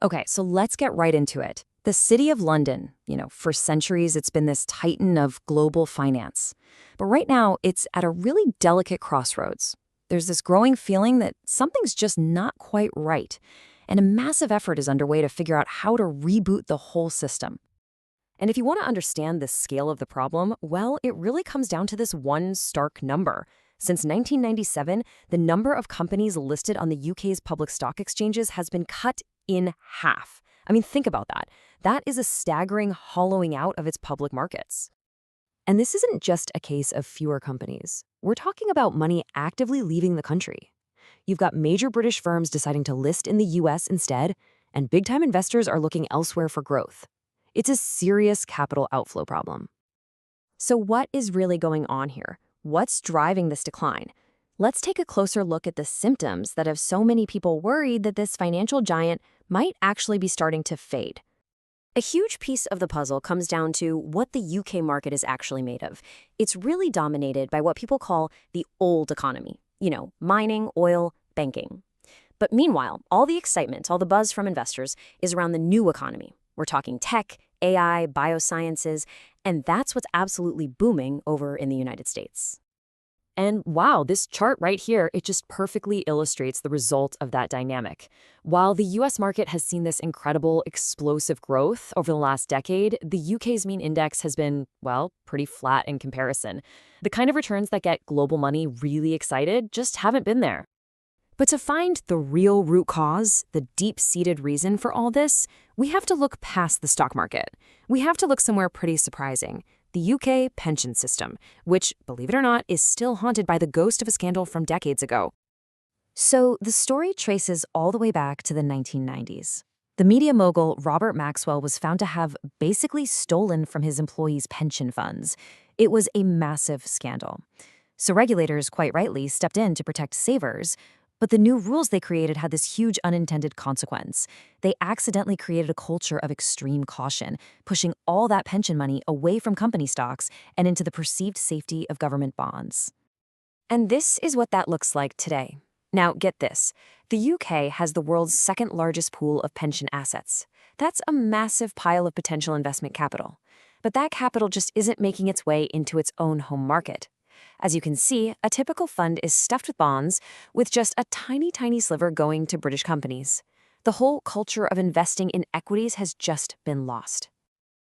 Okay, so let's get right into it. The City of London, for centuries it's been this titan of global finance. But right now it's at a really delicate crossroads. There's this growing feeling that something's just not quite right, and a massive effort is underway to figure out how to reboot the whole system. And if you want to understand the scale of the problem, well, it really comes down to this one stark number. Since 1997, the number of companies listed on the UK's public stock exchanges has been cut in half. I mean, think about that. That is a staggering hollowing out of its public markets. And this isn't just a case of fewer companies. We're talking about money actively leaving the country. You've got major British firms deciding to list in the US instead, and big-time investors are looking elsewhere for growth. It's a serious capital outflow problem. So what is really going on here? What's driving this decline? Let's take a closer look at the symptoms that have so many people worried that this financial giant might actually be starting to fade. A huge piece of the puzzle comes down to what the UK market is actually made of. It's really dominated by what people call the old economy. Mining, oil, banking. But meanwhile, all the excitement, all the buzz from investors is around the new economy. We're talking tech, AI, biosciences, and that's what's absolutely booming over in the United States. And wow, this chart right here, it just perfectly illustrates the result of that dynamic. While the US market has seen this incredible, explosive growth over the last decade, the UK's mean index has been, well, pretty flat in comparison. The kind of returns that get global money really excited just haven't been there. But to find the real root cause, the deep-seated reason for all this, we have to look past the stock market. We have to look somewhere pretty surprising. The UK pension system, which, believe it or not, is still haunted by the ghost of a scandal from decades ago. So the story traces all the way back to the 1990s. The media mogul Robert Maxwell was found to have basically stolen from his employees' pension funds. It was a massive scandal. So regulators, quite rightly, stepped in to protect savers. But the new rules they created had this huge unintended consequence. They accidentally created a culture of extreme caution, pushing all that pension money away from company stocks and into the perceived safety of government bonds. And this is what that looks like today. Now, get this. The UK has the world's second largest pool of pension assets. That's a massive pile of potential investment capital. But that capital just isn't making its way into its own home market. As you can see, a typical fund is stuffed with bonds, with just a tiny sliver going to British companies. The whole culture of investing in equities has just been lost.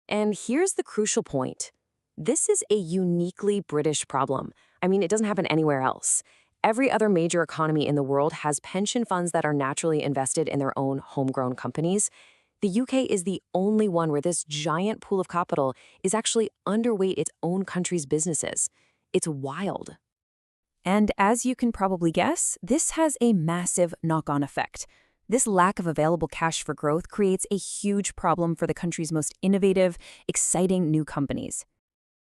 And here's the crucial point. This is a uniquely British problem. I mean, it doesn't happen anywhere else. Every other major economy in the world has pension funds that are naturally invested in their own homegrown companies. The UK is the only one where this giant pool of capital is actually underweight its own country's businesses. It's wild. And as you can probably guess, this has a massive knock-on effect. This lack of available cash for growth creates a huge problem for the country's most innovative, exciting new companies.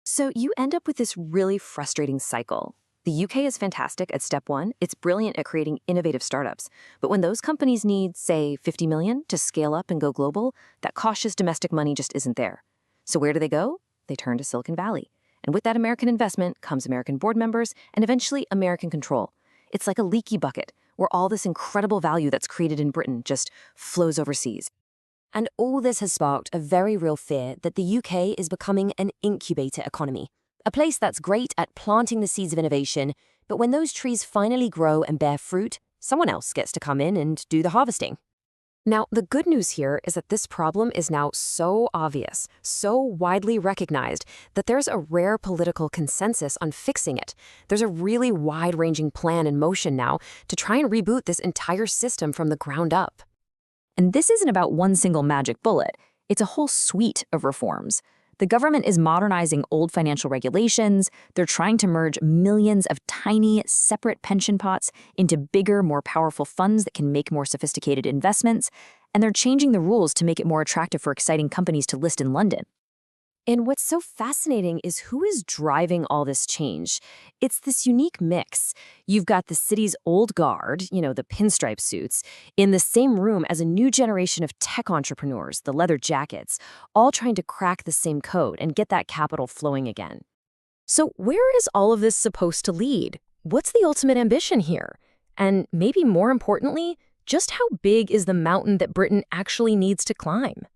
So you end up with this really frustrating cycle. The UK is fantastic at step one. It's brilliant at creating innovative startups. But when those companies need, say, 50 million to scale up and go global, that cautious domestic money just isn't there. So where do they go? They turn to Silicon Valley. And with that American investment comes American board members and eventually American control. It's like a leaky bucket where all this incredible value that's created in Britain just flows overseas. And all this has sparked a very real fear that the UK is becoming an incubator economy, a place that's great at planting the seeds of innovation, but when those trees finally grow and bear fruit, someone else gets to come in and do the harvesting. Now, the good news here is that this problem is now so obvious, so widely recognized, that there's a rare political consensus on fixing it. There's a really wide-ranging plan in motion now to try and reboot this entire system from the ground up. And this isn't about one single magic bullet. It's a whole suite of reforms. The government is modernizing old financial regulations. They're trying to merge millions of tiny, separate pension pots into bigger, more powerful funds that can make more sophisticated investments. And they're changing the rules to make it more attractive for exciting companies to list in London. And what's so fascinating is who is driving all this change. It's this unique mix. You've got the city's old guard, the pinstripe suits, in the same room as a new generation of tech entrepreneurs, the leather jackets, all trying to crack the same code and get that capital flowing again. So where is all of this supposed to lead? What's the ultimate ambition here? And maybe more importantly, just how big is the mountain that Britain actually needs to climb?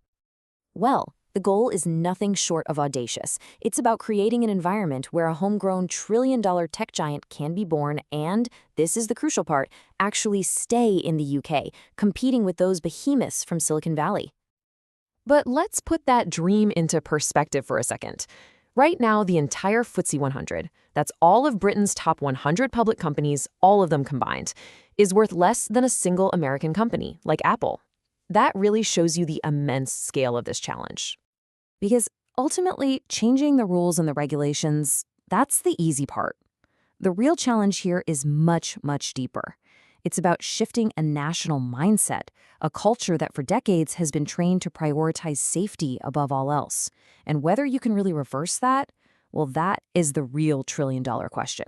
Well, the goal is nothing short of audacious. It's about creating an environment where a homegrown trillion-dollar tech giant can be born and, this is the crucial part, actually stay in the UK, competing with those behemoths from Silicon Valley. But let's put that dream into perspective for a second. Right now, the entire FTSE 100, that's all of Britain's top 100 public companies, all of them combined, is worth less than a single American company, like Apple. That really shows you the immense scale of this challenge. Because ultimately, changing the rules and the regulations, that's the easy part. The real challenge here is much, much deeper. It's about shifting a national mindset, a culture that for decades has been trained to prioritize safety above all else. And whether you can really reverse that, well, that is the real trillion-dollar question.